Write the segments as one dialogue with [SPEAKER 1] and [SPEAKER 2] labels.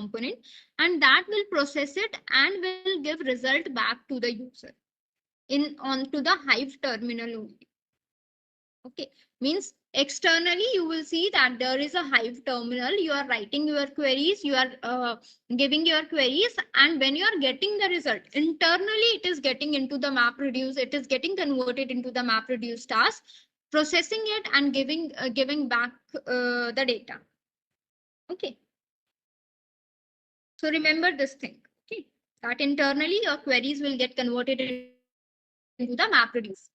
[SPEAKER 1] component, and that will process it and will give result back to the user onto the Hive terminal only. Okay, means externally you will see that there is a Hive terminal. You are writing your queries, you are giving your queries, and when you are getting the result, internally it is getting into the MapReduce. It is getting converted into the MapReduce task, processing it and giving back the data. Okay. So remember this thing. Okay, that internally your queries will get converted into the MapReduce.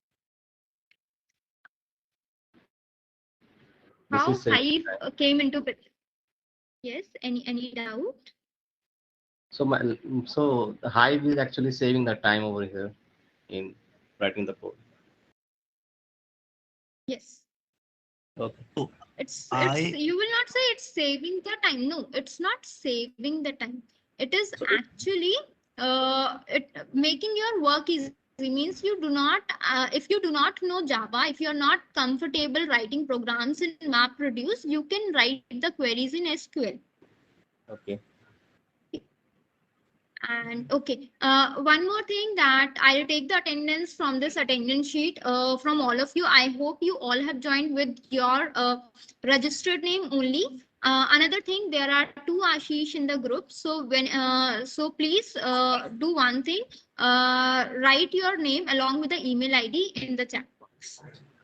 [SPEAKER 1] How Hive came into picture? Yes, any doubt?
[SPEAKER 2] So the Hive is actually saving the time over here in writing the code.
[SPEAKER 1] Yes.
[SPEAKER 2] Okay.
[SPEAKER 3] So
[SPEAKER 1] it's you will not say it's saving the time. No, it's not saving the time. It is actually it making your work easy. Means you do not if you do not know Java, if you are not comfortable writing programs in MapReduce, you can write the queries in SQL.
[SPEAKER 2] Okay.
[SPEAKER 1] And okay, one more thing that I'll take the attendance from this attendance sheet from all of you. I hope you all have joined with your registered name only. Another thing, there are 2 Ashish in the group. So when so please do one thing, write your name along with the email ID in the chat box.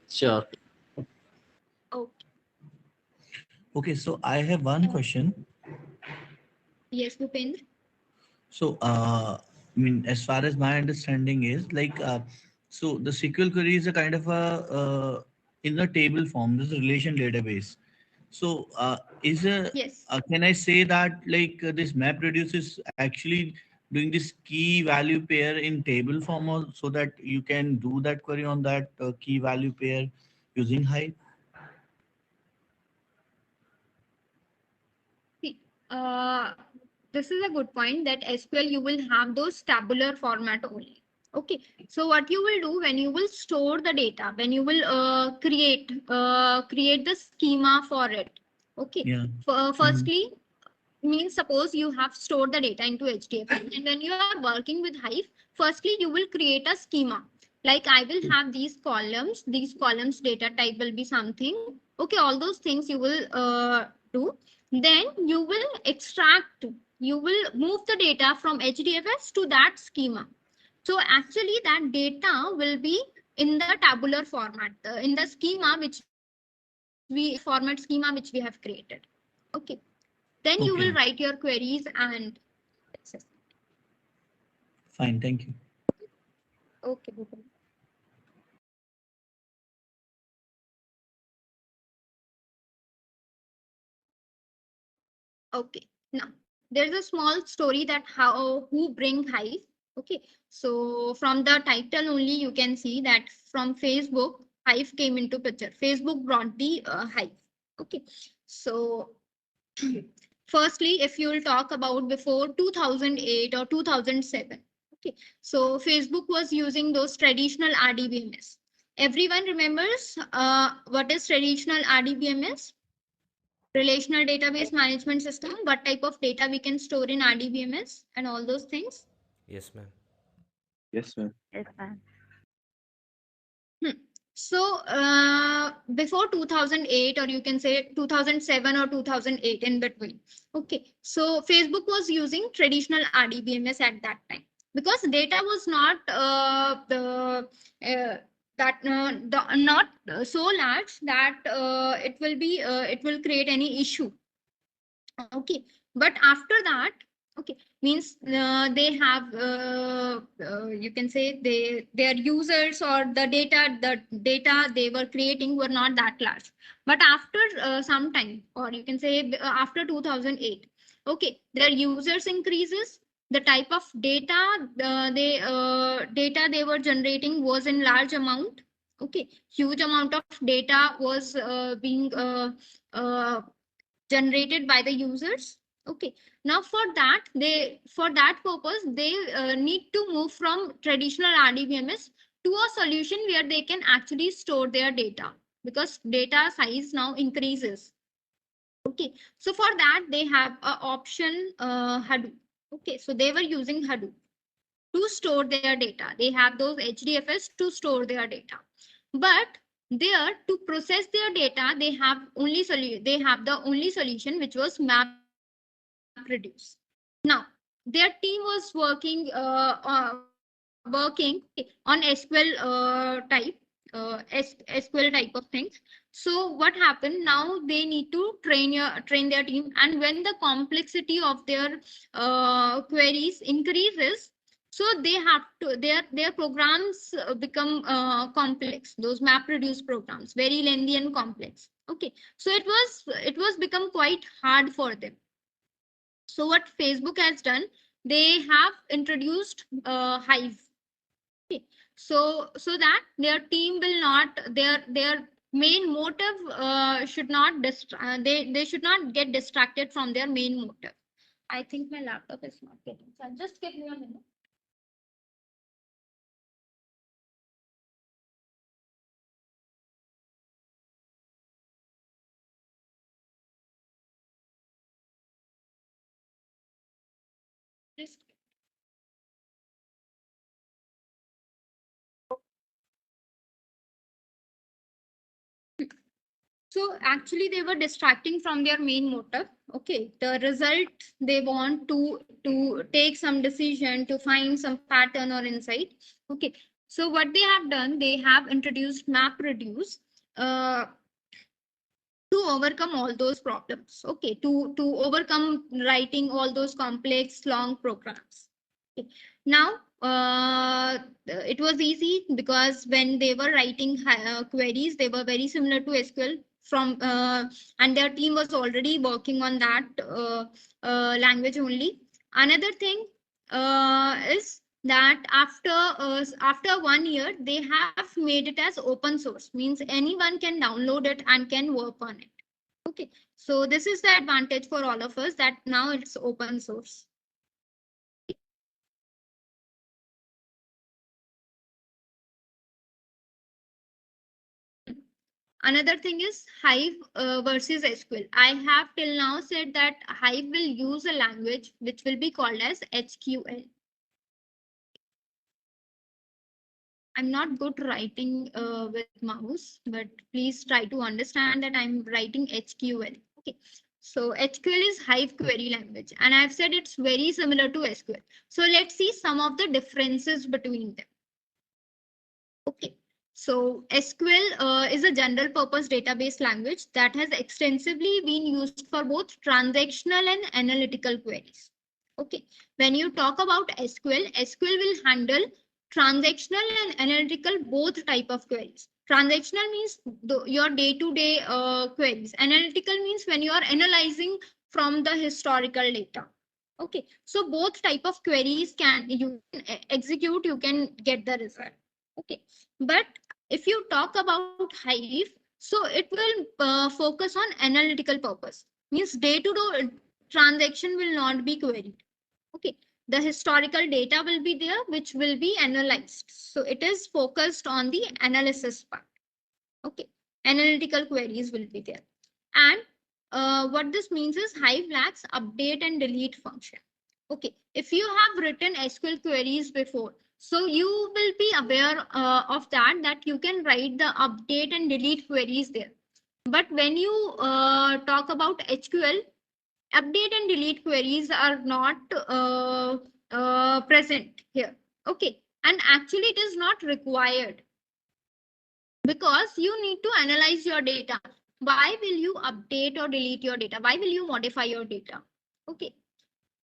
[SPEAKER 2] Sure.
[SPEAKER 1] Okay.
[SPEAKER 3] Okay, so I have one question.
[SPEAKER 1] Yes, Bhupendra.
[SPEAKER 3] So, I mean, as far as my understanding is, like, so the SQL query is a kind of in a table form, this is a relation database. So,
[SPEAKER 1] Yes.
[SPEAKER 3] can I say that like this MapReduce is actually doing this key value pair in table form, so that you can do that query on that key value pair using Hive?
[SPEAKER 1] See, this is a good point that SQL you will have those tabular format only. Okay, so what you will do when you will store the data, when you will create the schema for it. Okay,
[SPEAKER 3] Yeah.
[SPEAKER 1] Firstly, means suppose you have stored the data into HDFS, and when you are working with Hive, firstly you will create a schema. Like I will have these columns data type will be something. Okay, all those things you will do. Then you will extract, you will move the data from HDFS to that schema. So actually that data will be in the tabular format, in the schema which we have created. Okay. Then you will write your queries and access.
[SPEAKER 3] Fine, thank you.
[SPEAKER 1] Okay. Okay. Now there's a small story that who bring Hive. Okay. So from the title only you can see that from Facebook Hive came into picture. Facebook brought the Hive. Okay. So firstly, if you will talk about before 2008 or 2007, okay, so Facebook was using those traditional RDBMS. Everyone remembers what is traditional RDBMS? Relational Database Management System. What type of data we can store in RDBMS and all those things?
[SPEAKER 4] Yes, ma'am.
[SPEAKER 5] Yes, ma'am.
[SPEAKER 6] Yes, ma'am.
[SPEAKER 1] So before 2008, or you can say 2007 or 2008, in between. Okay, so Facebook was using traditional RDBMS at that time because data was not not so large that it will create any issue. Okay, but after that, okay, means they have you can say their users or the data they were creating were not that large. But after some time, or you can say after 2008, okay, their users increases, the type of data they were generating was in large amount. Okay, huge amount of data was being generated by the users. Okay, now for that purpose they need to move from traditional RDBMS to a solution where they can actually store their data, because data size now increases. Okay, so for that they have a option Hadoop. Okay, so they were using Hadoop to store their data. They have those HDFS to store their data, but there to process their data they have the only solution, which was MapReduce. Now their team was working on SQL SQL type of things. So what happened now? They need to train their team, and when the complexity of their queries increases, so they have to their programs become complex. Those MapReduce programs, very lengthy and complex. Okay, so it was become quite hard for them. So what Facebook has done, they have introduced Hive. Okay. So that their team will not, their main motive should not they should not get distracted from their main motive. I think my laptop is not getting. So just give me a minute. Just So actually they were distracting from their main motive. Okay, the result, they want to take some decision, to find some pattern or insight. Okay, so what they have done, they have introduced MapReduce uh, to overcome all those problems. Okay, to overcome writing all those complex long programs. Okay. Now it was easy because when they were writing queries, they were very similar to SQL from and their team was already working on that language only. Another thing is that after 1 year they have made it as open source, means anyone can download it and can work on it. Okay, so this is the advantage for all of us, that now it's open source. Another thing is Hive versus SQL. I have till now said that Hive will use a language which will be called as HQL. I'm not good writing with mouse, but please try to understand that I'm writing HQL. Okay. So HQL is Hive query language, and I've said it's very similar to SQL. So let's see some of the differences between them. Okay. So SQL is a general purpose database language that has extensively been used for both transactional and analytical queries. Okay. When you talk about SQL, SQL will handle transactional and analytical both type of queries. Transactional means your day-to-day queries. Analytical means when you are analyzing from the historical data. Okay. So both type of queries you can execute, you can get the result. Okay, but if you talk about Hive, so it will focus on analytical purpose. Means day-to-day transaction will not be queried. Okay, the historical data will be there, which will be analyzed. So it is focused on the analysis part. Okay, analytical queries will be there. And what this means is Hive lacks update and delete function. Okay, if you have written SQL queries before, so you will be aware of that you can write the update and delete queries there. But when you talk about HQL, update and delete queries are not present here. Okay, and actually it is not required because you need to analyze your data. Why will you update or delete your data? Why will you modify your data? Okay,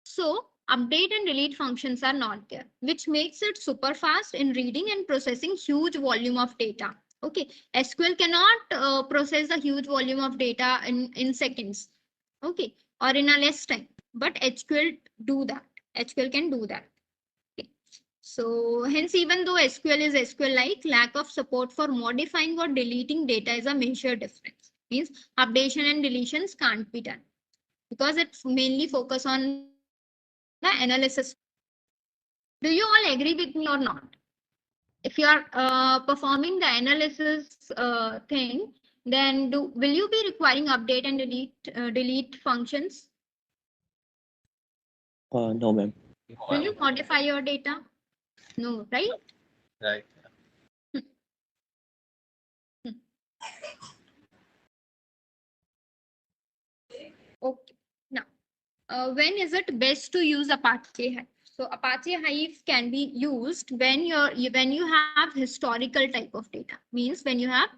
[SPEAKER 1] so update and delete functions are not there, which makes it super fast in reading and processing huge volume of data. Okay, SQL cannot process a huge volume of data in seconds. Okay, or in a less time, but HQL do that. HQL can do that. Okay. So hence, even though SQL is SQL-like, lack of support for modifying or deleting data is a major difference. Means updation and deletions can't be done because it's mainly focused on the analysis. Do you all agree with me or not? If you are performing the analysis thing, Then will you be requiring update and delete functions?
[SPEAKER 4] No, ma'am.
[SPEAKER 1] Will you modify your data? No, right?
[SPEAKER 2] Right.
[SPEAKER 1] Okay. Now, when is it best to use Apache Hive? So Apache Hive can be used when you have historical type of data. Means when you have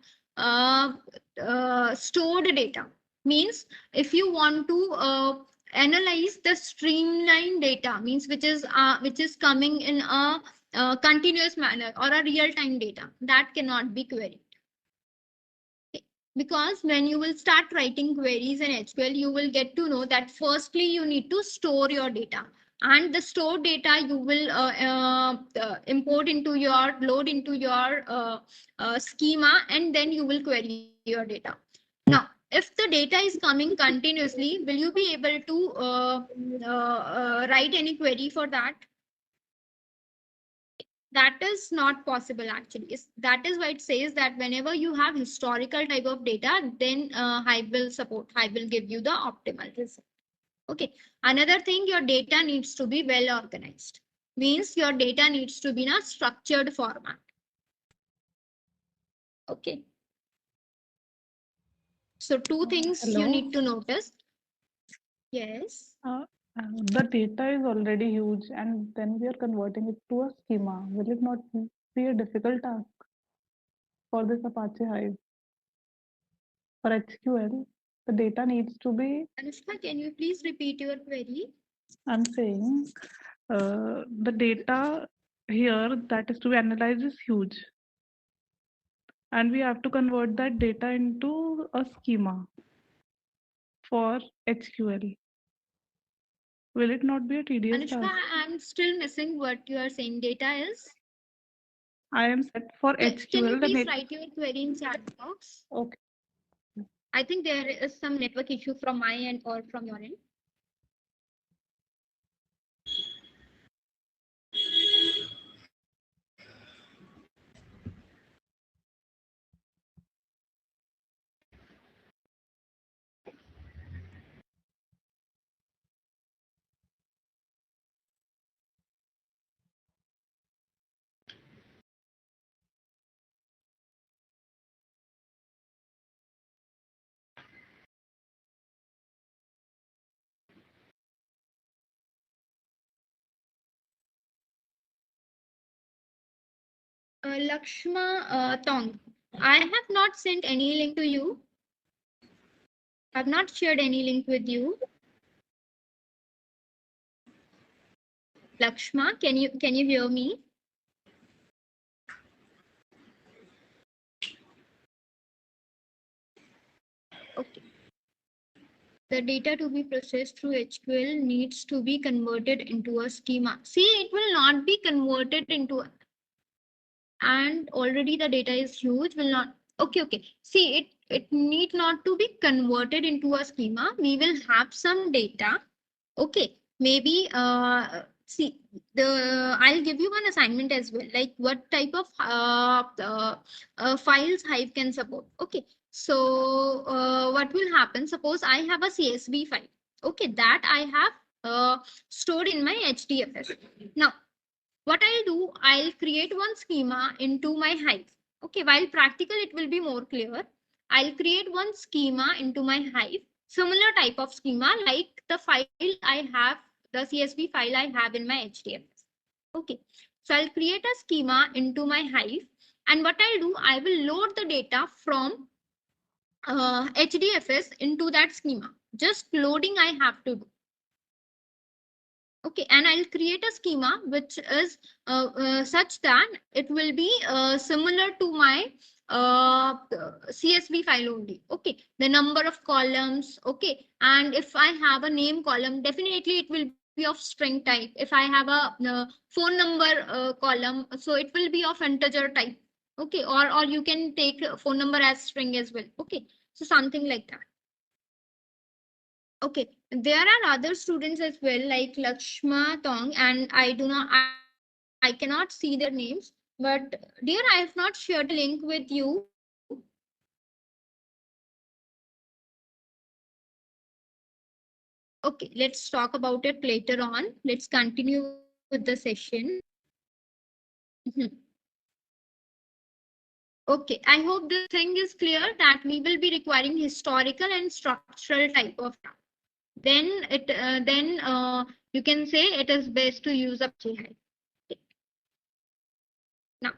[SPEAKER 1] stored data. Means if you want to analyze the streamlined data, means which is coming in a continuous manner or a real time data, that cannot be queried. Because when you will start writing queries in SQL, you will get to know that firstly you need to store your data, and the stored data you will load into your schema, and then you will query your data. Now, if the data is coming continuously, will you be able to write any query for that? That is not possible actually. That is why it says that whenever you have historical type of data, then Hive will give you the optimal result. Okay. Another thing, your data needs to be well organized. Means your data needs to be in a structured format. Okay. So two things you
[SPEAKER 5] Hello.
[SPEAKER 1] need to notice. Yes.
[SPEAKER 5] The data is already huge, and then we are converting it to a schema. Will it not be a difficult task for this Apache Hive? For SQL, the data needs to be,
[SPEAKER 1] Anushka, can you please repeat your query?
[SPEAKER 5] I'm saying, the data here that is to be analyzed is huge. And we have to convert that data into a schema for SQL. Will it not be a tedious
[SPEAKER 1] Anushka,
[SPEAKER 5] task?
[SPEAKER 1] I'm still missing what you are saying. Data is.
[SPEAKER 5] I am set for
[SPEAKER 1] Can you
[SPEAKER 5] SQL.
[SPEAKER 1] please write your query in chat box?
[SPEAKER 5] Okay.
[SPEAKER 1] I think there is some network issue from my end or from your end. Lakshma Tong, I have not sent any link to you. I've not shared any link with you. Lakshma, can you hear me? Okay. The data to be processed through SQL needs to be converted into a schema. See, it will not be converted into, and already the data is huge, will not. Okay. See, it need not to be converted into a schema. We will have some data. Okay, maybe see, I'll give you one assignment as well, like what type of files Hive can support. Okay, so what will happen? Suppose I have a CSV file. Okay, that I have stored in my HDFS. Now, what I'll do, I'll create one schema into my Hive. Okay, while practical, it will be more clear. I'll create one schema into my Hive, similar type of schema like the file I have, the CSV file I have in my HDFS. Okay, so I'll create a schema into my Hive, and what I'll do, I will load the data from HDFS into that schema. Just loading I have to do. Okay, and I'll create a schema which is such that it will be similar to my CSV file only. Okay, the number of columns. Okay, and if I have a name column, definitely it will be of string type. If I have a phone number column, so it will be of integer type. Okay, or you can take phone number as string as well. Okay, so something like that. Okay, there are other students as well, like Lakshma Tong, and I cannot see their names. But dear, I have not shared a link with you. Okay, let's talk about it later on. Let's continue with the session. Mhm. Okay, I hope this thing is clear that we will be requiring historical and structural type of data. Then you can say it is best to use a Hive. Okay. Now,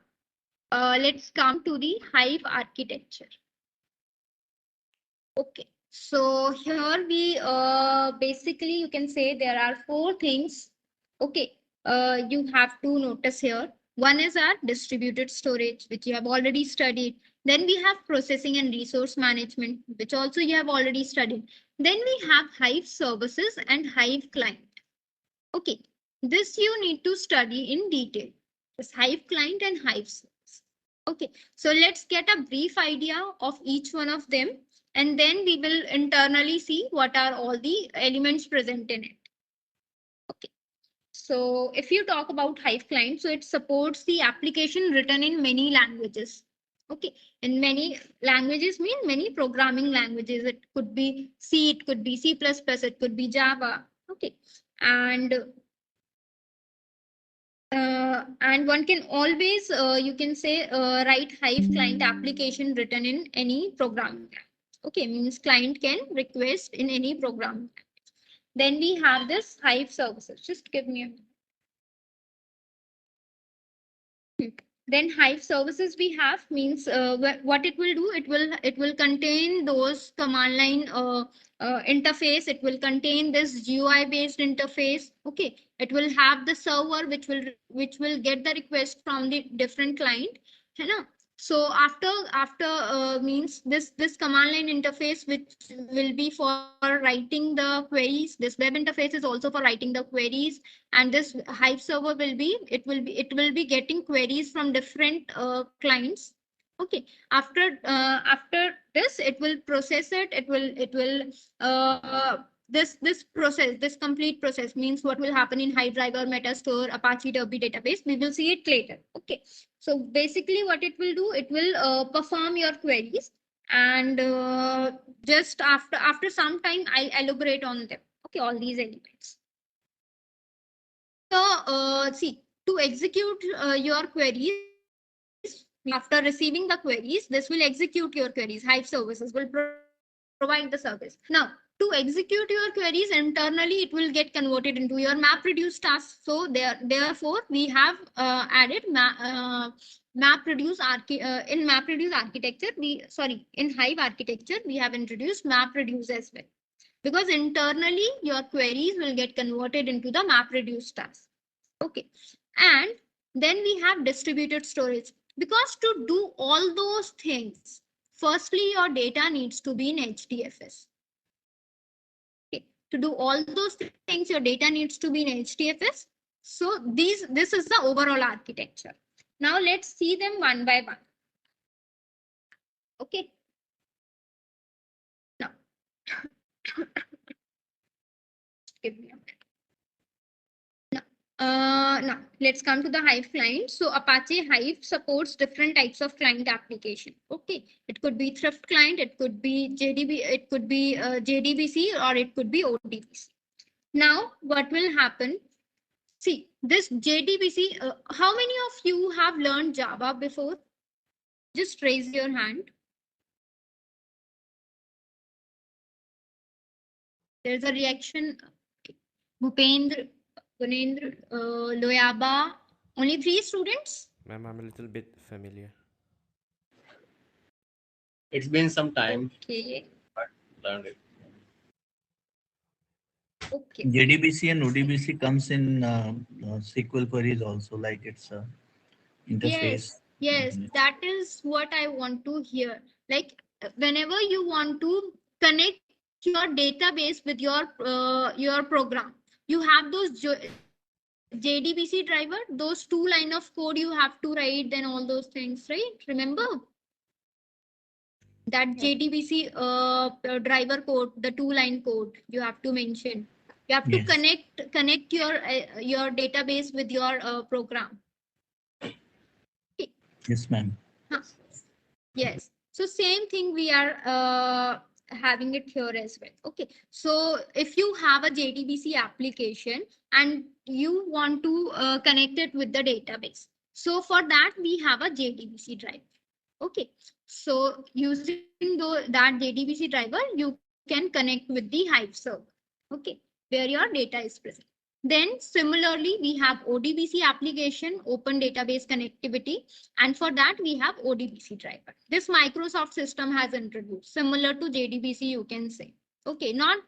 [SPEAKER 1] let's come to the Hive architecture. Okay, so here we basically you can say there are 4 things. Okay, you have to notice here. One is our distributed storage, which you have already studied. Then we have processing and resource management, which also you have already studied. Then we have Hive services and Hive client. Okay, this you need to study in detail. This Hive client and Hive service. Okay, so let's get a brief idea of each one of them, and then we will internally see what are all the elements present in it. Okay, so if you talk about Hive client, so it supports the application written in many languages. Okay, and many languages mean many programming languages. It could be C, it could be C++, it could be Java. Okay, and one can always, you can say, write Hive client application written in any program. Okay, means client can request in any program. Then we have this Hive services. Just give me a minute. Then Hive services we have means what it will do. It will contain those command line interface. It will contain this GUI based interface. Okay, it will have the server which will get the request from the different client. You know? So after means this command line interface which will be for writing the queries. This web interface is also for writing the queries, and this Hive server will be getting queries from different clients. Okay, after this it will process it. It will this complete process means what will happen in Hive driver, Metastore, Apache Derby database. We will see it later. Okay, so basically what it will do, it will perform your queries, and just after some time I elaborate on them. Okay, all these elements. So see, to execute your queries, after receiving the queries, this will execute your queries. Hive services will provide the service. Now, to execute your queries internally, it will get converted into your MapReduce task. So therefore, we have added MapReduce in MapReduce architecture. In Hive architecture, we have introduced MapReduce as well, because internally your queries will get converted into the MapReduce task. Okay, and then we have distributed storage, because to do all those things, firstly your data needs to be in HDFS. Okay, to do all those things your data needs to be in HDFS. So this is the overall architecture. Now let's see them one by one. Okay, now give me a minute. Now let's come to the Hive client. So Apache Hive supports different types of client application. Okay, it could be Thrift client, it could be JDB, it could be JDBC, or it could be ODBC. Now what will happen? See, this JDBC. How many of you have learned Java before? Just raise your hand. There's a reaction. Bhupendra, Gunendra, Loyaba. Only 3 students.
[SPEAKER 4] Ma'am, I'm a little bit familiar.
[SPEAKER 2] It's been some time,
[SPEAKER 1] Okay.
[SPEAKER 2] but learned it.
[SPEAKER 1] Okay.
[SPEAKER 3] JDBC and ODBC comes in SQL queries also, like it's a interface.
[SPEAKER 1] Yes, that is what I want to hear. Like whenever you want to connect your database with your program, you have those JDBC driver, those 2 line of code you have to write, then all those things, right? Remember that JDBC driver code, the 2 line code you have to mention. You have to connect your database with your program.
[SPEAKER 3] Yes, ma'am.
[SPEAKER 1] Yes. So same thing we are having it here as well. Okay, so if you have a JDBC application and you want to connect it with the database, so for that we have a JDBC driver. Okay, so using that JDBC driver, you can connect with the Hive server. Okay, where your data is present. Then similarly, we have ODBC application, Open Database Connectivity. And for that, we have ODBC driver. This Microsoft system has introduced, similar to JDBC, you can say. Okay, not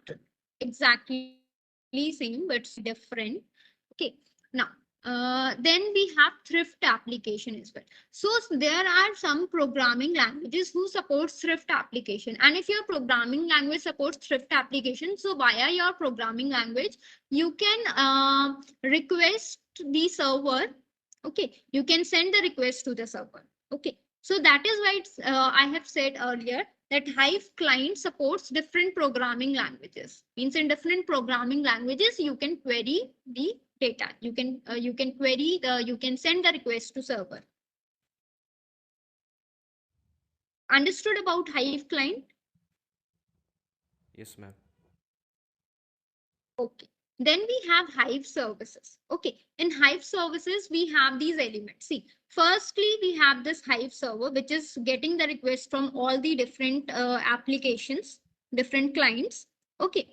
[SPEAKER 1] exactly same, but different. Okay, now, then we have Thrift application as well. So there are some programming languages who supports Thrift application. And if your programming language supports Thrift application, so via your programming language, you can request the server. Okay, you can send the request to the server. Okay, so that is why I have said earlier that Hive client supports different programming languages. Means in different programming languages, you can query the data. You can query you can send the request to server. Understood about Hive client?
[SPEAKER 4] Yes, ma'am.
[SPEAKER 1] Okay. Then we have Hive services. Okay. In Hive services, we have these elements. See, firstly, we have this Hive server, which is getting the request from all the different applications, different clients. Okay.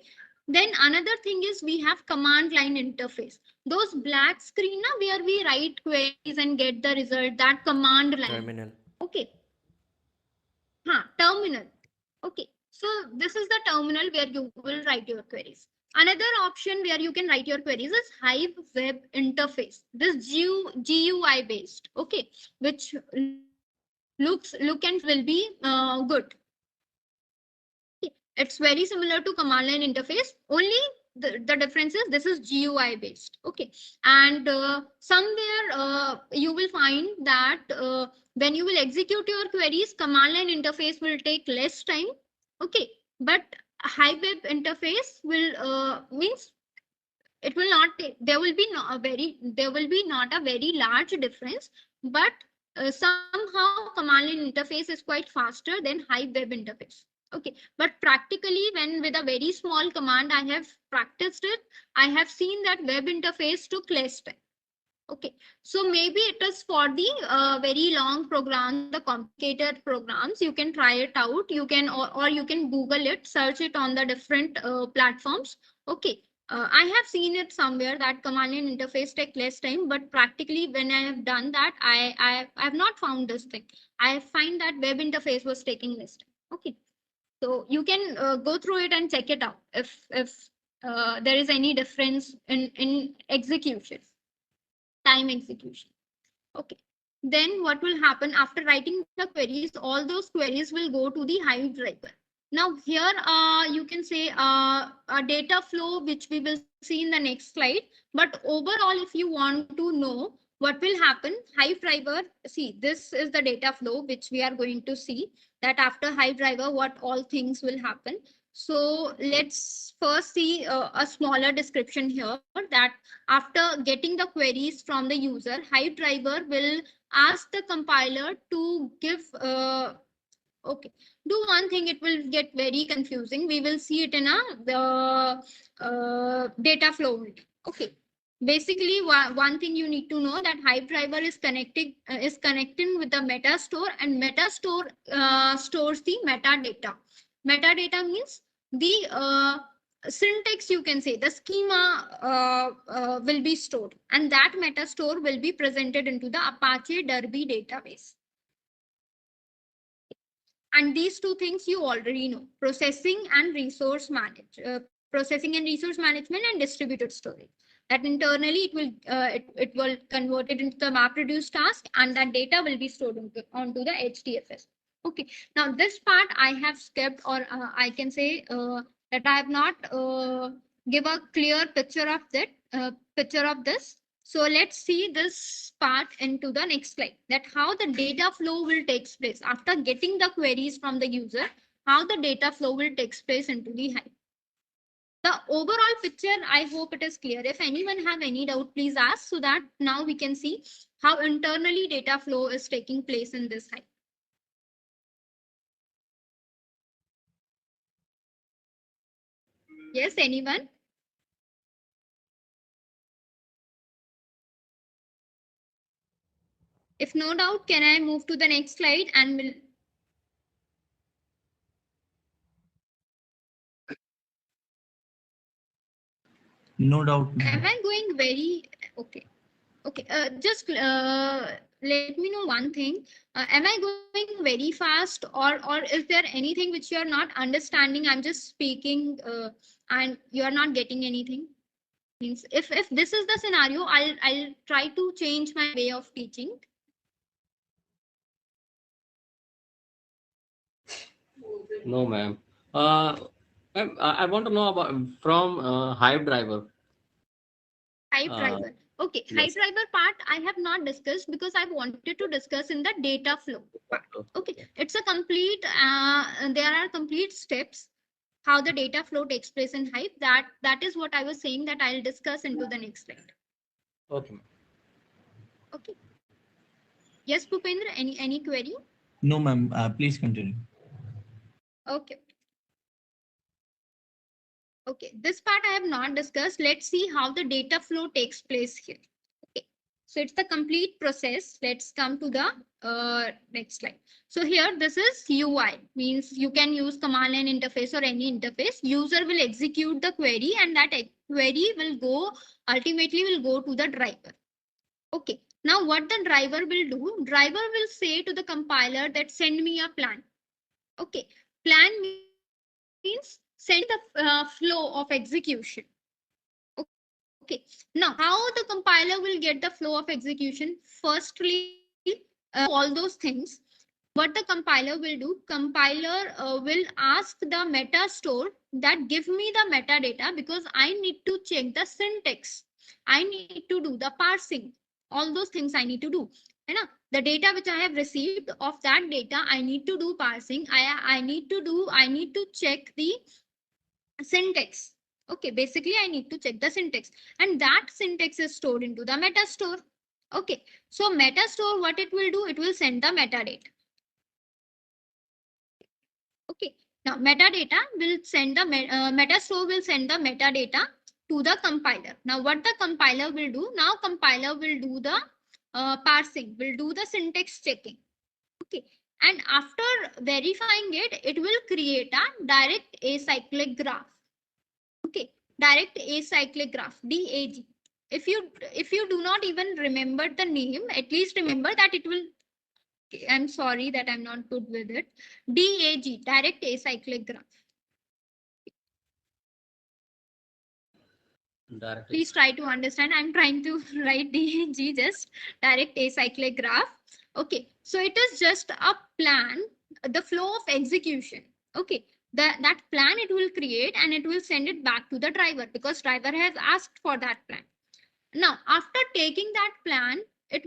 [SPEAKER 1] Then another thing is we have command line interface. Those black screen where we write queries and get the result, that command line.
[SPEAKER 4] Terminal.
[SPEAKER 1] Okay. Terminal. Okay. So this is the terminal where you will write your queries. Another option where you can write your queries is Hive web interface. This GUI based. Okay. Which look and will be good. It's very similar to command line interface. Only the difference is this is GUI based. Okay. And somewhere you will find that when you will execute your queries, command line interface will take less time. Okay. But Hive web interface will means it will not take, there will be not a very large difference, but somehow command line interface is quite faster than Hive web interface. Okay, but practically when with a very small command I have practiced it, I have seen that web interface took less time. Okay, so maybe it is for the very long program, the complicated programs, you can try it out. You can or you can Google it, search it on the different platforms. Okay, I have seen it somewhere that command line interface take less time, but practically when I have done that, I have not found this thing. I find that web interface was taking less time. Okay. So you can go through it and check it out if there is any difference in execution, time execution. Okay. Then what will happen after writing the queries? All those queries will go to the Hive driver. Now here you can say a data flow, which we will see in the next slide. But overall, if you want to know what will happen, Hive driver, see, this is the data flow, which we are going to see that after Hive driver, what all things will happen. So let's first see a smaller description here that after getting the queries from the user, Hive driver will ask the compiler to give, okay, do one thing, it will get very confusing. We will see it in a data flow. Okay. Basically, one thing you need to know that Hive driver is connecting with the Metastore, and Metastore stores the metadata. Metadata means the syntax, you can say the schema will be stored, and that Metastore will be presented into the Apache Derby database. And these two things you already know: processing and resource management and distributed storage. That internally it will convert it into the MapReduce task, and that data will be stored onto the HDFS. Okay. Now this part I have skipped, or I can say that I have not give a clear picture of this. So let's see this part into the next slide, that how the data flow will take place after getting the queries from the user, how the data flow will take place into the Hive. The overall picture, I hope it is clear. If anyone have any doubt, please ask, so that now we can see how internally data flow is taking place in this Hive. Yes, anyone? If no doubt, can I move to the next slide and will
[SPEAKER 3] No doubt.
[SPEAKER 1] am I going very okay? Okay, just let me know one thing. Am I going very fast, or is there anything which you are not understanding? I'm just speaking, and you are not getting anything. Means if this is the scenario, I'll try to change my way of teaching.
[SPEAKER 2] No, ma'am. Ma'am, I want to know about from Hive Driver.
[SPEAKER 1] Hive
[SPEAKER 2] Uh,
[SPEAKER 1] driver. Okay,
[SPEAKER 2] yes.
[SPEAKER 1] Hive driver part I have not discussed because I wanted to discuss in the data flow part. Okay, it's a complete. There are complete steps how the data flow takes place in Hive. That is what I was saying that I'll discuss into the next slide.
[SPEAKER 2] Okay, ma'am.
[SPEAKER 1] Okay. Yes, Pupendra. Any query?
[SPEAKER 3] No, ma'am. Please continue.
[SPEAKER 1] Okay. Okay, this part I have not discussed. Let's see how the data flow takes place here. Okay, so it's the complete process. Let's come to the next slide. So here, this is UI, means you can use command line interface or any interface. User will execute the query and that query will go, ultimately will go to the driver. Okay, now what the driver will do, driver will say to the compiler that send me a plan. Okay, plan means send the flow of execution. Okay, now how the compiler will get the flow of execution? Firstly, all those things. What the compiler will do, compiler will ask the meta store that give me the metadata because I need to check the syntax. I need to do the parsing. All those things I need to do. And the data which I have received, of that data, I need to do parsing. I need to check the syntax. Okay, basically I need to check the syntax, and that syntax is stored into the meta store. Okay, so meta store, what it will do, it will send the metadata. Okay, now metadata will send the meta store will send the metadata to the compiler. Now what the compiler will do, now compiler will do the parsing, will do the syntax checking. Okay, and after verifying it, it will create a direct acyclic graph. Okay, direct acyclic graph, DAG. If you do not even remember the name, at least remember that it will. I'm sorry that I'm not good with it. DAG, direct acyclic graph.
[SPEAKER 2] Direct.
[SPEAKER 1] Please try to understand. I'm trying to write DAG, just direct acyclic graph. Okay, so it is just a plan, the flow of execution. Okay, that plan it will create and it will send it back to the driver because driver has asked for that plan. Now after taking that plan, it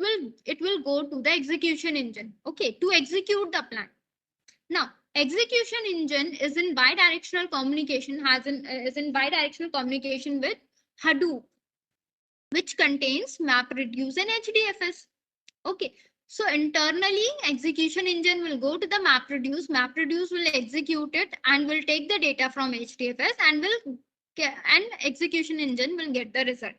[SPEAKER 1] will go to the execution engine, okay, to execute the plan. Now execution engine is in bidirectional communication, is in bidirectional communication with Hadoop, which contains MapReduce and HDFS. Okay, so internally execution engine will go to the MapReduce will execute it and will take the data from HDFS and execution engine will get the result.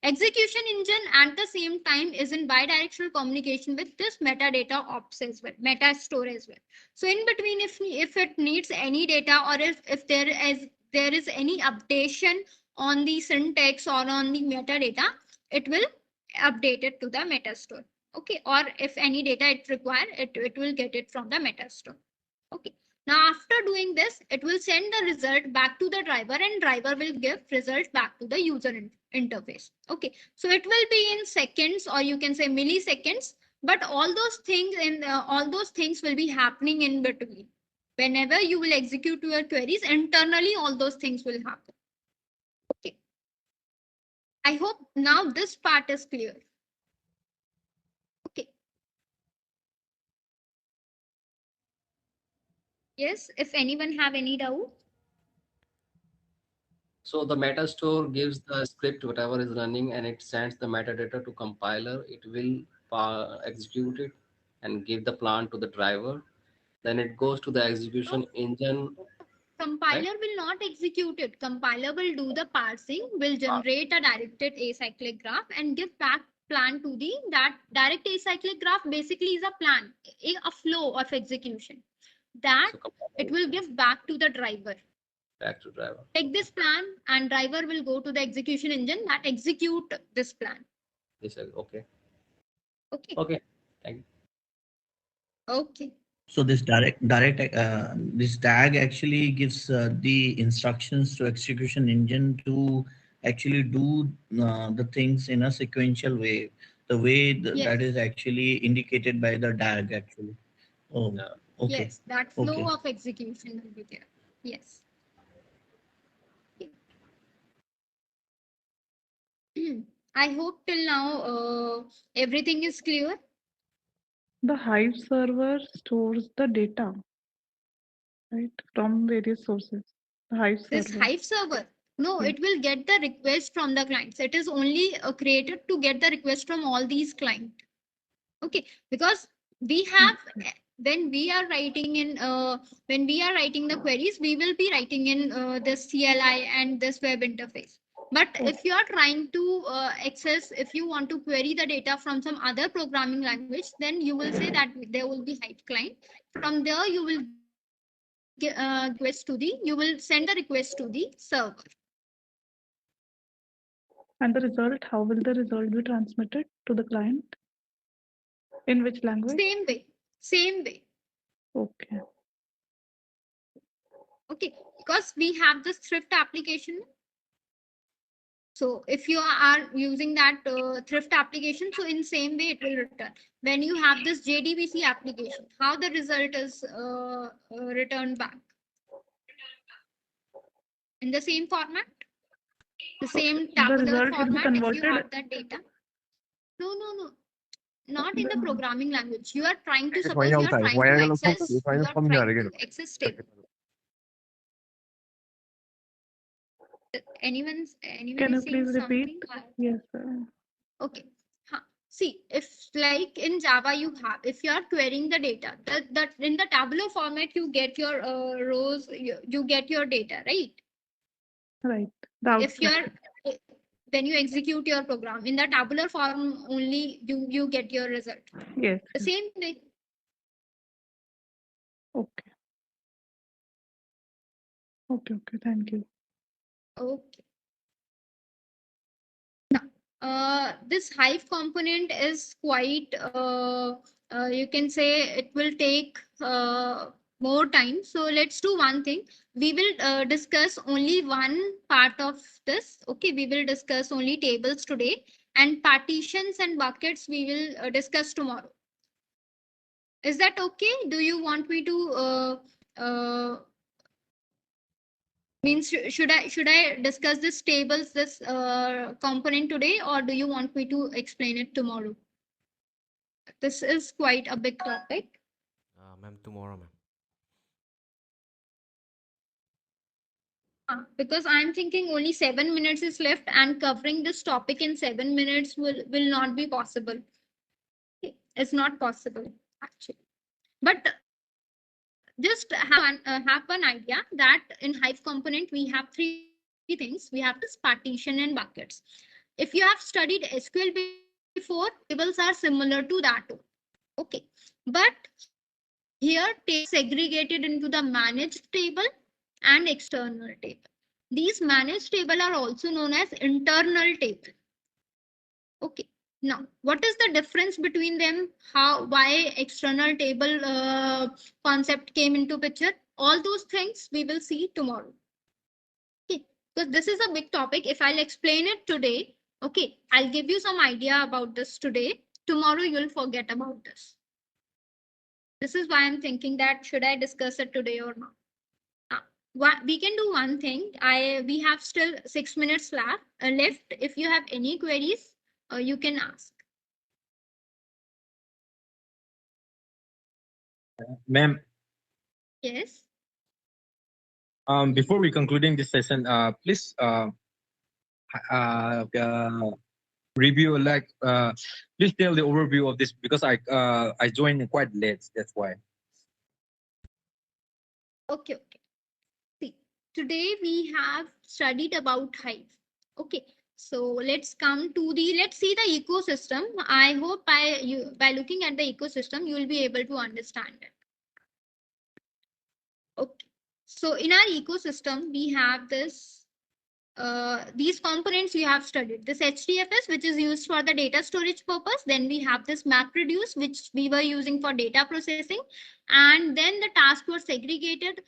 [SPEAKER 1] Execution engine at the same time is in bidirectional communication with this metadata ops as well, meta store as well. So in between, if it needs any data or if there is any updation on the syntax or on the metadata, it will update it to the meta store. Okay, or if any data it require, it will get it from the meta store. Okay, now after doing this, it will send the result back to the driver and driver will give result back to the user interface. Okay, so it will be in seconds or you can say milliseconds, but all those things will be happening in between. Whenever you will execute your queries, internally all those things will happen. Okay, I hope now this part is clear. Okay. Yes, if anyone have any doubt.
[SPEAKER 2] So the meta store gives the script whatever is running and it sends the metadata to compiler. It will execute it and give the plan to the driver. Then it goes to the execution engine
[SPEAKER 1] compiler will not execute it. Compiler will do the parsing, will generate a directed acyclic graph and give back plan to the, that direct acyclic graph basically is a plan, a flow of execution that
[SPEAKER 2] So
[SPEAKER 1] it will give back to the driver.
[SPEAKER 2] back to driver.
[SPEAKER 1] Take this plan and driver will go to the execution engine that execute this plan.
[SPEAKER 2] This is okay.
[SPEAKER 1] Okay.
[SPEAKER 2] Okay. Thank you.
[SPEAKER 1] Okay.
[SPEAKER 3] So this this tag actually gives the instructions to execution engine to actually do the things in a sequential way, the way
[SPEAKER 1] Yes.
[SPEAKER 3] that is actually indicated by the tag actually. Oh,
[SPEAKER 2] Yeah.
[SPEAKER 3] okay.
[SPEAKER 1] Yes, that flow
[SPEAKER 3] Okay.
[SPEAKER 1] of execution will be there. Yes. I hope till now everything is clear.
[SPEAKER 5] The Hive server stores the data, right, from various sources. The Hive
[SPEAKER 1] This
[SPEAKER 5] server.
[SPEAKER 1] Hive server, no,
[SPEAKER 5] Yeah.
[SPEAKER 1] it will get the request from the clients. It is only created to get the request from all these clients. Okay, because we have when we are writing in when we are writing the queries, we will be writing in this CLI and this web interface. But if you are trying to access, if you want to query the data from some other programming language, then you will say that there will be Hive client. From there, you will request to the, you will send a request to the server.
[SPEAKER 5] And the result, how will the result be transmitted to the client? In which language?
[SPEAKER 1] Same way, same way.
[SPEAKER 5] Okay.
[SPEAKER 1] Okay, because we have this thrift application. So if you are using that thrift application, so in same way it will return. When you have this JDBC application, how the result is returned back? In the same format? The same
[SPEAKER 5] The
[SPEAKER 1] tabular
[SPEAKER 5] result will be
[SPEAKER 1] format if you
[SPEAKER 5] converted.
[SPEAKER 1] have that data? No. Not in the programming language. You are trying to, suppose you are trying to access table. Anyone
[SPEAKER 5] Can
[SPEAKER 1] is
[SPEAKER 5] you
[SPEAKER 1] saying
[SPEAKER 5] please repeat?
[SPEAKER 1] something?
[SPEAKER 5] Yes, sir.
[SPEAKER 1] Okay. See, if like in Java you have, if you are querying the data, that in the tabular format you get your rows, you get your data, right?
[SPEAKER 5] Right. The
[SPEAKER 1] If you
[SPEAKER 5] output.
[SPEAKER 1] are when you execute your program in the tabular form only, you get your result.
[SPEAKER 5] Yes.
[SPEAKER 1] The same way.
[SPEAKER 5] Okay. Okay. Thank you.
[SPEAKER 1] Okay. Now, this Hive component is quite, you can say it will take more time. So let's do one thing. We will discuss only one part of this. Okay, we will discuss only tables today, and partitions and buckets we will discuss tomorrow. Is that okay? Do you want me to means should I discuss this tables, this component today, or do you want me to explain it tomorrow? This is quite a big topic.
[SPEAKER 4] Ma'am, tomorrow, ma'am.
[SPEAKER 1] Because I'm thinking only 7 minutes is left, and covering this topic in 7 minutes will not be possible. It's not possible actually. But just have an idea that in Hive component we have three things. We have this partition and buckets. If you have studied SQL before, tables are similar to that. Okay, but here tables segregated into the managed table and external table. These managed table are also known as internal table. Okay. Now, what is the difference between them? Why external table concept came into picture? All those things we will see tomorrow. Okay, because this is a big topic. If I'll explain it today, okay, I'll give you some idea about this today. Tomorrow you'll forget about this. This is why I'm thinking that should I discuss it today or not? We can do one thing. We have still 6 minutes left. If you have any queries, you can ask.
[SPEAKER 6] Ma'am,
[SPEAKER 1] Yes.
[SPEAKER 6] before we concluding this session, please review please tell the overview of this because I joined quite late. That's why.
[SPEAKER 1] Okay. See, today we have studied about Hive. Okay, so let's come to let's see the ecosystem. I hope by looking at the ecosystem, you will be able to understand it. Okay, so in our ecosystem, we have these components you have studied. This HDFS, which is used for the data storage purpose. Then we have this MapReduce, which we were using for data processing. And then the task was segregated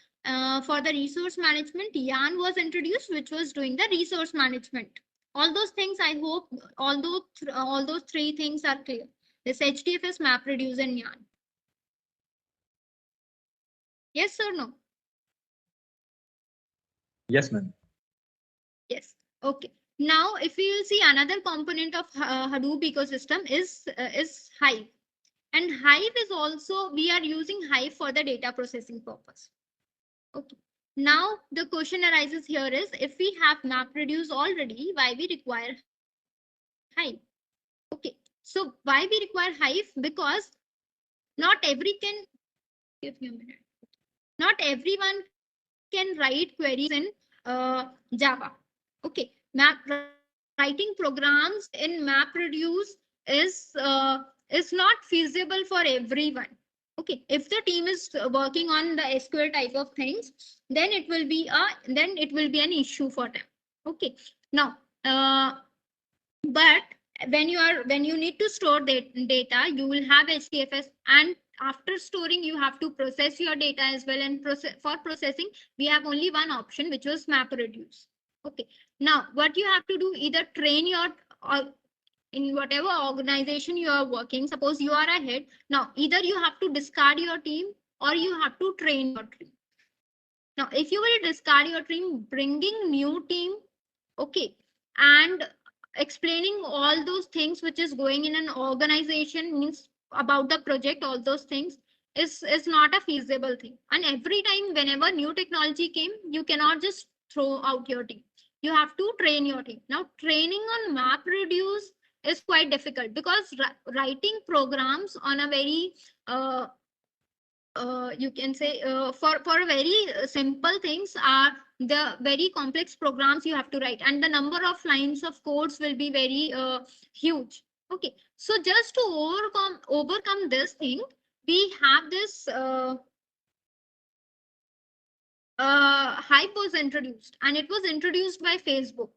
[SPEAKER 1] for the resource management. Yarn was introduced, which was doing the resource management. All those things, I hope, all those three things are clear. This HDFS, MapReduce, and Yarn. Yes or no?
[SPEAKER 6] Yes, ma'am.
[SPEAKER 1] Yes. Okay. Now, if we will see another component of Hadoop ecosystem is Hive. And Hive is also, we are using Hive for the data processing purpose. Okay. Now, the question arises here is, if we have MapReduce already, why we require Hive? Okay. So, why we require Hive? Because not every can, give me a minute. Not everyone can write queries in Java. Okay. Writing programs in MapReduce is not feasible for everyone. Okay, if the team is working on the SQL type of things, then it will be an issue for them. Okay, now but when you need to store data, you will have HDFS, and after storing you have to process your data as well, and for processing we have only one option, which was MapReduce. Okay, now what you have to do, either train your in whatever organization you are working, suppose you are a head, now either you have to discard your team or you have to train your team. Now if you will discard your team, bringing new team, okay, and explaining all those things which is going in an organization, means about the project, all those things is not a feasible thing. And every time whenever new technology came, you cannot just throw out your team, you have to train your team. Now training on MapReduce is quite difficult, because writing programs on a very you can say for very simple things are the very complex programs you have to write, and the number of lines of codes will be very huge. Okay, so just to overcome this thing, we have this Hive was introduced, and it was introduced by Facebook.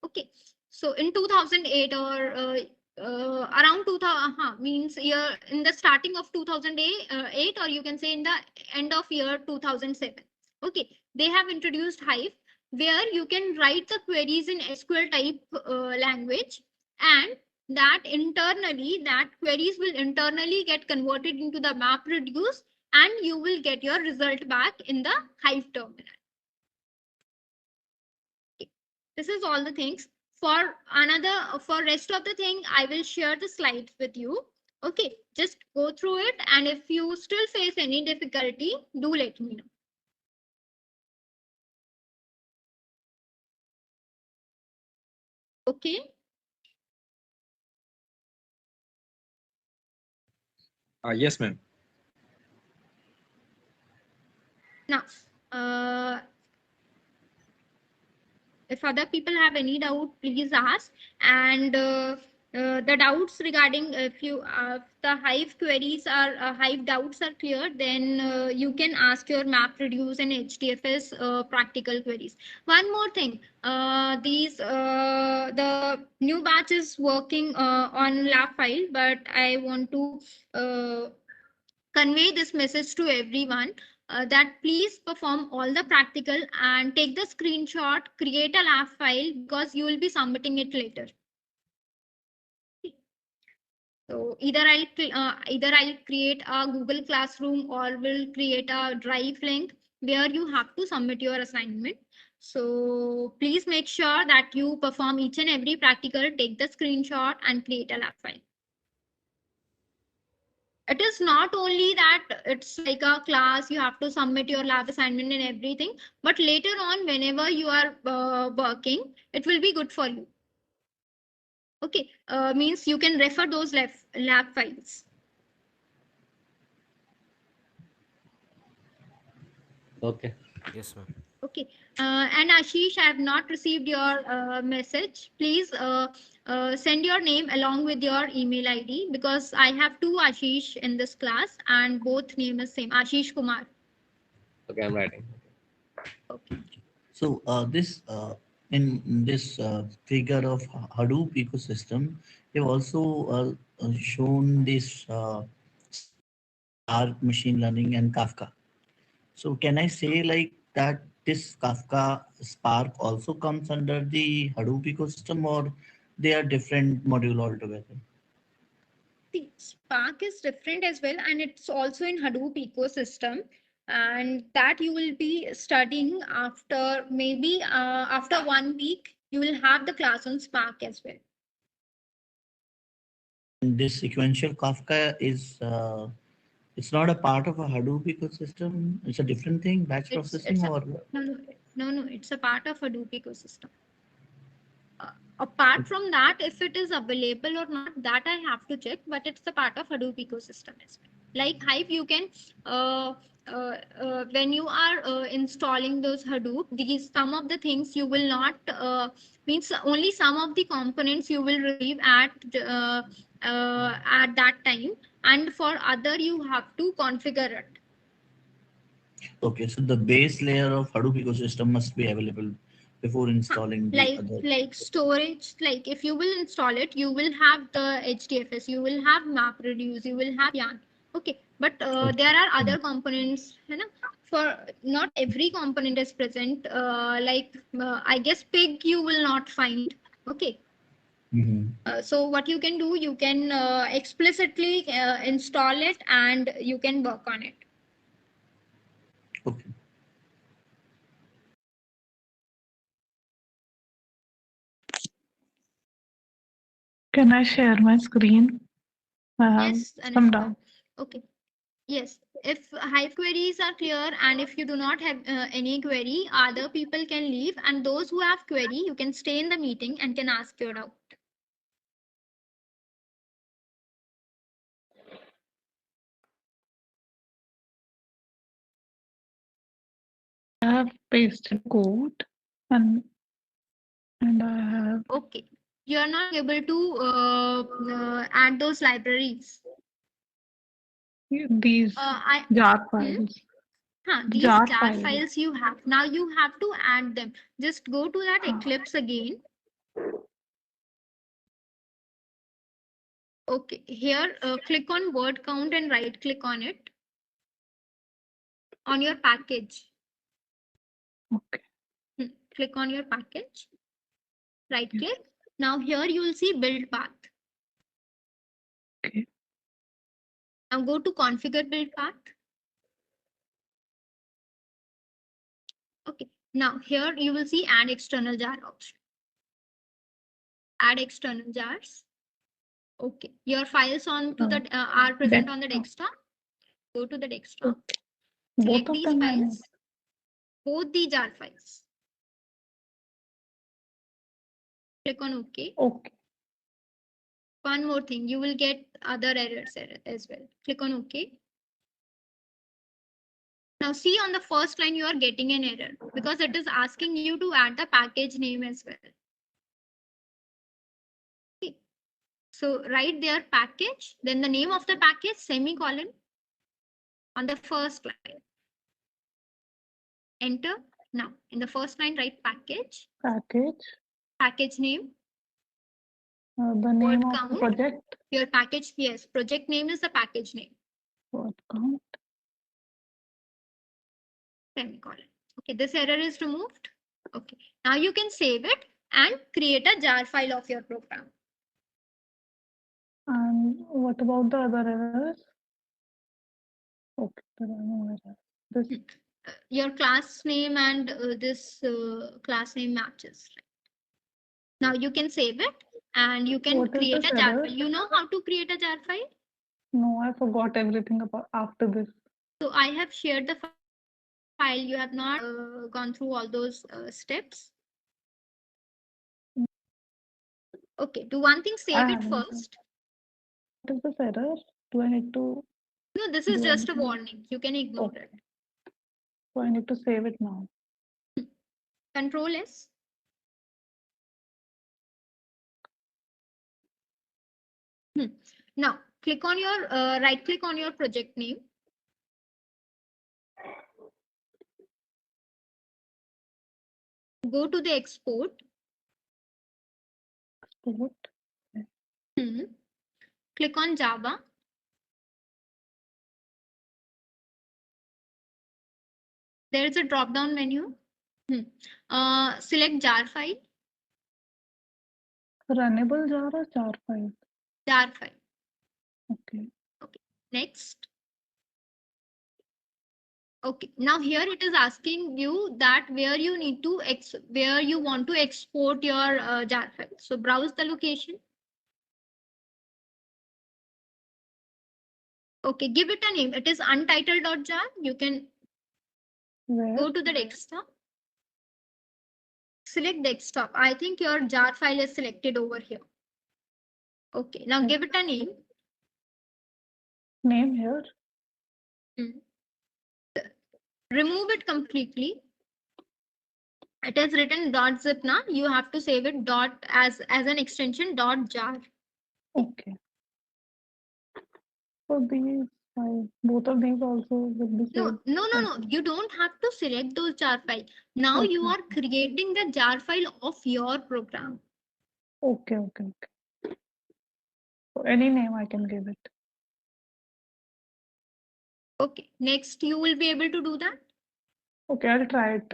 [SPEAKER 1] Okay, so in 2008 or around 2000, means year in the starting of 2008, or you can say in the end of year 2007. Okay, they have introduced Hive, where you can write the queries in SQL type language, and that queries will internally get converted into the MapReduce, and you will get your result back in the Hive terminal. Okay. This is all the things. For rest of the thing, I will share the slides with you. Okay, just go through it, and if you still face any difficulty, do let me know. Okay.
[SPEAKER 6] Yes, ma'am.
[SPEAKER 1] Now, if other people have any doubt, please ask. And the doubts regarding, if the Hive queries are Hive doubts are clear, then you can ask your MapReduce and HDFS practical queries. One more thing, the new batch is working on lab file, but I want to convey this message to everyone, that please perform all the practical and take the screenshot, create a lab file, because you will be submitting it later. So either I'll create a Google Classroom, or will create a Drive link where you have to submit your assignment. So please make sure that you perform each and every practical, take the screenshot, and create a lab file. It is not only that it's like a class, you have to submit your lab assignment and everything, but later on, whenever you are working, it will be good for you. Okay, means you can refer those lab files.
[SPEAKER 2] Okay.
[SPEAKER 4] Yes, ma'am.
[SPEAKER 1] Okay. And Ashish, I have not received your message. Please send your name along with your email ID, because I have two Ashish in this class and both name is same, Ashish Kumar.
[SPEAKER 2] Okay, I'm writing.
[SPEAKER 1] Okay.
[SPEAKER 3] So this in this figure of Hadoop ecosystem, they've also shown this Spark machine learning and Kafka. So can I say like that this Kafka Spark also comes under the Hadoop ecosystem, or they are different module altogether?
[SPEAKER 1] See, Spark is different as well, and it's also in Hadoop ecosystem. And that you will be studying after maybe after 1 week, you will have the class on Spark as well.
[SPEAKER 3] And this sequential Kafka is it's not a part of a Hadoop ecosystem. It's a different thing, batch processing,
[SPEAKER 1] It's a
[SPEAKER 3] or
[SPEAKER 1] no, it's a part of Hadoop ecosystem. Apart from that, if it is available or not, that I have to check, but it's a part of Hadoop ecosystem as well. Like Hive, you can when you are installing those Hadoop, these some of the things you will not means only some of the components you will receive at that time, and for other you have to configure it.
[SPEAKER 3] okay, so the base layer of Hadoop ecosystem must be available before installing the other.
[SPEAKER 1] Like storage, like if you will install it, you will have the HDFS, you will have MapReduce, you will have Yarn. Okay, but
[SPEAKER 3] Okay.
[SPEAKER 1] there are other components, you know, for not every component is present. Like I guess Pig you will not find. Okay.
[SPEAKER 3] Mhm.
[SPEAKER 1] So what you can do, you can explicitly install it and you can work on it.
[SPEAKER 3] Okay.
[SPEAKER 5] Can I share my screen? I have
[SPEAKER 1] Yes,
[SPEAKER 5] some
[SPEAKER 1] Anushka.
[SPEAKER 5] doubt.
[SPEAKER 1] Okay. Yes, if Hive queries are clear and if you do not have any query, other people can leave, and those who have query, you can stay in the meeting and can ask your doubt.
[SPEAKER 5] I have pasted code and I have
[SPEAKER 1] Okay, you are not able to add those libraries.
[SPEAKER 5] these
[SPEAKER 1] I
[SPEAKER 5] jar files.
[SPEAKER 1] these
[SPEAKER 5] Jar
[SPEAKER 1] jar
[SPEAKER 5] files.
[SPEAKER 1] files you have. Now you have to add them. Just go to that Eclipse again. Okay, here click on word count and right click on it on your package.
[SPEAKER 5] Okay.
[SPEAKER 1] Click on your package, right click. Now here you will see build path.
[SPEAKER 5] Okay.
[SPEAKER 1] Now go to configure build path. Okay. Now here you will see add external jar option. Add external jars. Okay. Your files on to the are present on the desktop. Go to the desktop.
[SPEAKER 5] Both
[SPEAKER 1] Select
[SPEAKER 5] of
[SPEAKER 1] these
[SPEAKER 5] them I need.
[SPEAKER 1] files. Both the jar files. Click on OK.
[SPEAKER 5] Okay.
[SPEAKER 1] One more thing, you will get other errors as well. Click on OK. Now see on the first line you are getting an error because it is asking you to add the package name as well. Okay. So write there package, then the name of the package, semicolon on the first line. Enter. Now in the first line write package. Package name.
[SPEAKER 5] The name
[SPEAKER 1] Word
[SPEAKER 5] of
[SPEAKER 1] count.
[SPEAKER 5] the project.
[SPEAKER 1] Your package, yes, project name is the package name.
[SPEAKER 5] Word count.
[SPEAKER 1] Semicolon. Okay, this error is removed. Okay, now you can save it and create a jar file of your program.
[SPEAKER 5] And what about the other errors? Okay, there are no errors. This
[SPEAKER 1] Your class name and this class name matches. Right? Now you can save it and you can
[SPEAKER 5] What is
[SPEAKER 1] create
[SPEAKER 5] this
[SPEAKER 1] a jar
[SPEAKER 5] error?
[SPEAKER 1] file. You know how to create a jar file?
[SPEAKER 5] No, I forgot everything about after this.
[SPEAKER 1] So I have shared the file. You have not gone through all those steps. Okay, do one thing, save it first.
[SPEAKER 5] What is this error? Do I need to?
[SPEAKER 1] No, this is just a warning. You can ignore it.
[SPEAKER 5] So I need to save it now.
[SPEAKER 1] Control S. Now click on your right click on your project name. Go to the export.
[SPEAKER 5] Export.
[SPEAKER 1] Click on Java. There is a drop down menu. Select jar file.
[SPEAKER 5] Runnable jar or jar file?
[SPEAKER 1] Jar file.
[SPEAKER 5] Okay.
[SPEAKER 1] Next. Okay, now here it is asking you that where you need to where you want to export your jar file. So browse the location. Okay, give it a name. It is untitled.jar. You can
[SPEAKER 5] Where?
[SPEAKER 1] go to the desktop. Select desktop. I think your jar file is selected over here. Okay, now give it a name.
[SPEAKER 5] Name here.
[SPEAKER 1] Remove it completely. It is written .zip now. You have to save it dot as an extension .jar.
[SPEAKER 5] Okay. So these five, both of these also will be saved.
[SPEAKER 1] No. You don't have to select those jar file. Now you
[SPEAKER 5] Okay.
[SPEAKER 1] are creating the jar file of your program.
[SPEAKER 5] Okay. So any name I can give it.
[SPEAKER 1] Okay. Next, you will be able to do that.
[SPEAKER 5] Okay, I'll try it.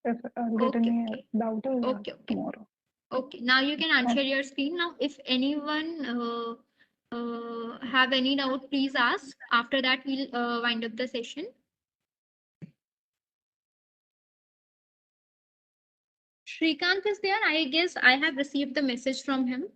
[SPEAKER 5] If I'll get any
[SPEAKER 1] Okay.
[SPEAKER 5] doubt, I'll
[SPEAKER 1] Okay.
[SPEAKER 5] tomorrow.
[SPEAKER 1] Okay. Now you can unshare your screen. Now, if anyone have any doubt, please ask. After that, we'll wind up the session. Shrikant is there. I guess I have received the message from him.